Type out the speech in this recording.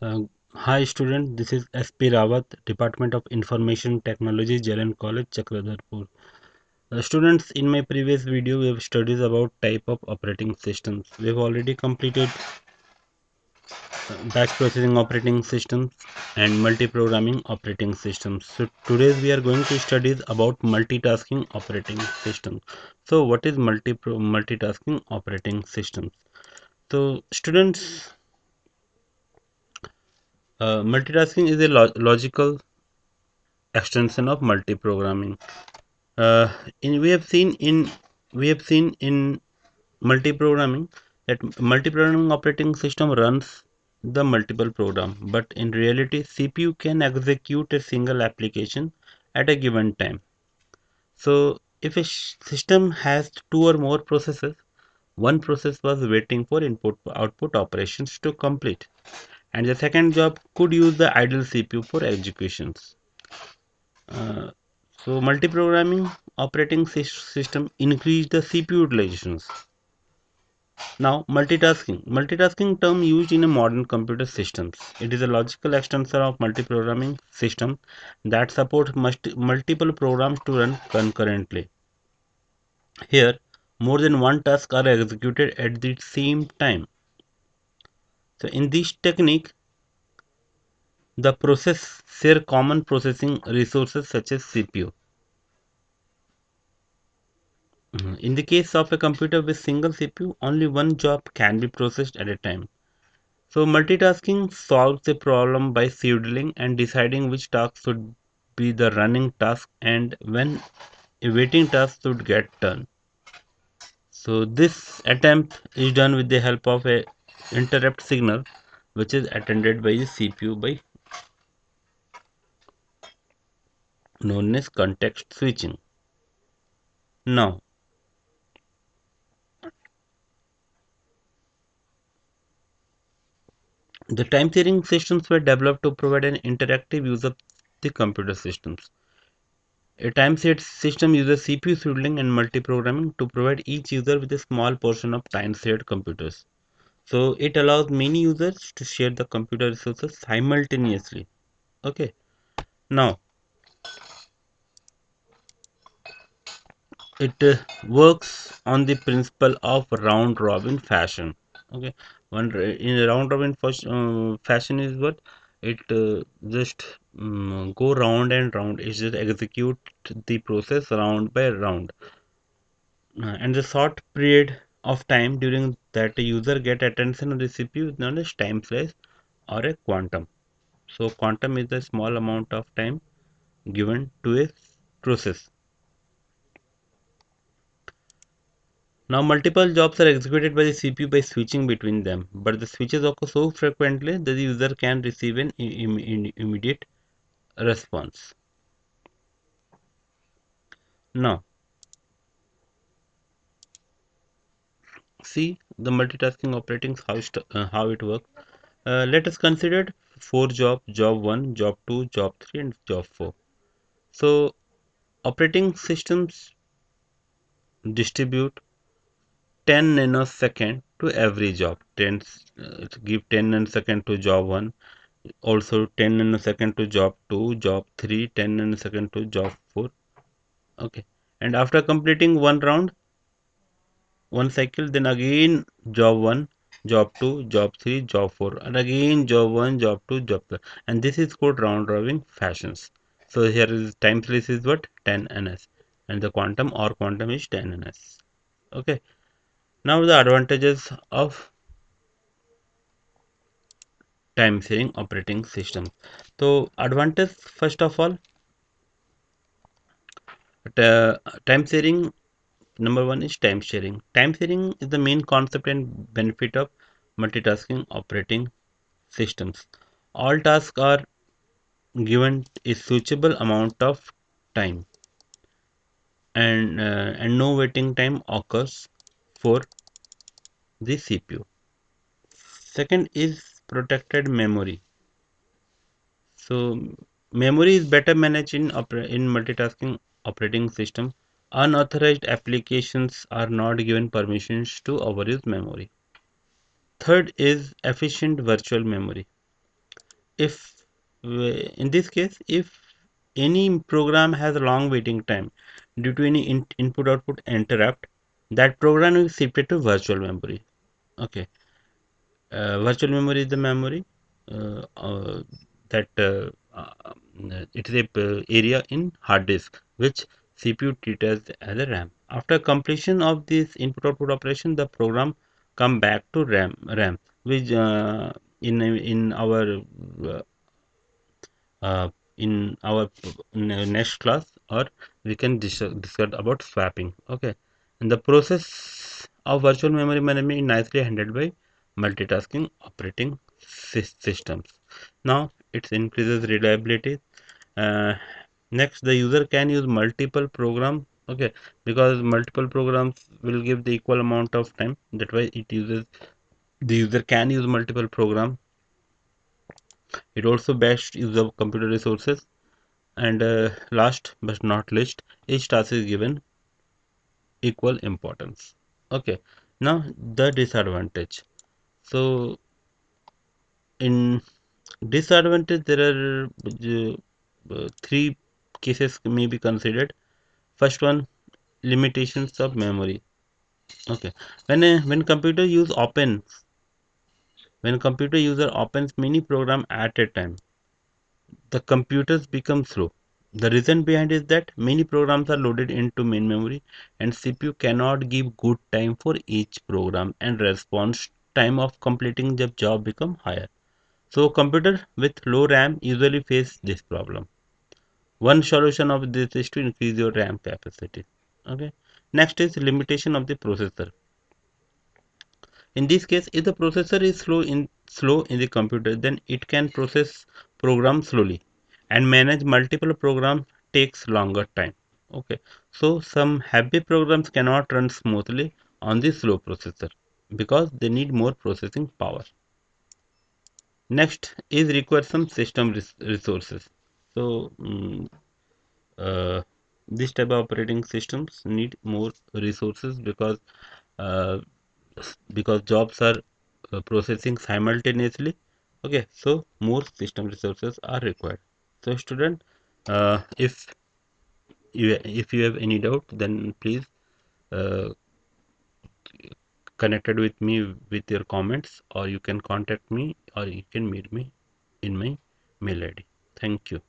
Uh, Hi student, this is S.P.Rawat, Department of Information Technology, Jalan College, Chakradarpur. Students, in my previous video, we have studied about type of operating systems. We have already completed batch processing operating systems and multi-programming operating systems. So today we are going to study about multitasking operating systems. So what is multitasking operating systems? So students, multitasking is a logical extension of multi-programming. Uh, in we have seen in multi-programming that multi-programming operating system runs the multiple program, but in reality, CPU can execute a single application at a given time. So, if a system has two or more processes, one process was waiting for input-output operations to complete, and the second job could use the idle CPU for executions. Uh, so multi-programming operating system increase the CPU utilizations. Now multitasking. Multitasking term used in a modern computer systems. It is a logical extension of multi-programming system that supports multiple programs to run concurrently. Here, more than one task are executed at the same time. So in this technique, the process share common processing resources such as CPU. In the case of a computer with single CPU, only one job can be processed at a time. So multitasking solves the problem by scheduling and deciding which task should be the running task and when a waiting task should get done. So this attempt is done with the help of a interrupt signal which is attended by the CPU by known as context switching. Now, the time sharing systems were developed to provide an interactive use of the computer systems. A time-shared system uses CPU scheduling and multi-programming to provide each user with a small portion of time-shared computers. So it allows many users to share the computer resources simultaneously. Okay. Now it works on the principle of round-robin fashion. Okay. In a round-robin fashion is what it just go round and round. It just execute the process round by round. And the short period of time during that the user get attention on the CPU is known as time slice or a quantum. So quantum is the small amount of time given to a process. Now multiple jobs are executed by the CPU by switching between them, but the switches occur so frequently that the user can receive an immediate response. Now see the multitasking operating how it works. Let us consider four jobs: job 1, job 2, job 3 and job 4. So operating systems distribute 10 nanosecond to every job. Give 10 nanosecond to job 1, also 10 nanosecond to job 2, job 3, 10 nanosecond to job 4. Okay. And after completing one round, one cycle, then again job 1, job 2, job 3, job 4, and again job 1, job 2, job 3. And this is called round robin fashions. So here is time series is what 10 ns and the quantum is 10 ns. Okay. Now the advantages of time sharing operating system. So advantage first of all, time sharing. Number one is time sharing. Time sharing is the main concept and benefit of multitasking operating systems. All tasks are given a suitable amount of time, and no waiting time occurs for the CPU. Second is protected memory. So memory is better managed in multitasking operating system. Unauthorized applications are not given permissions to overuse memory. Third is efficient virtual memory. if in this case, if any program has a long waiting time due to any input output interrupt, that program is shifted to virtual memory. Okay, virtual memory is the memory that it is a area in hard disk which CPU treats as a RAM. After completion of this input output operation, the program come back to RAM, which in our uh, uh, next class, or we can discuss about swapping. Okay, and the process of virtual memory management is nicely handled by multitasking operating systems. Now it increases reliability. uh, Next, the user can use multiple program. Okay, because multiple programs will give the equal amount of time, that why it uses, the user can use multiple program. It also best use of computer resources. And last but not least, each task is given equal importance. Okay, now the disadvantage. So in disadvantage, there are three cases may be considered. First one, limitations of memory. Okay, when computer use open, when computer user opens many program at a time, the computers become slow. The reason behind is that many programs are loaded into main memory, and CPU cannot give good time for each program, and response time of completing the job become higher. So computer with low RAM usually face this problem. One solution of this is to increase your RAM capacity. Okay. Next is limitation of the processor. In this case, if the processor is slow in the computer, then it can process program slowly, and manage multiple programs takes longer time. Okay, so some heavy programs cannot run smoothly on the slow processor because they need more processing power. Next is require some system resources. So uh, this type of operating systems need more resources uh, because jobs are processing simultaneously. Okay, so more system resources are required. So student, if you have any doubt, then please uh, connected with me with your comments, or you can contact me, or you can meet me in my mail ID. Thank you.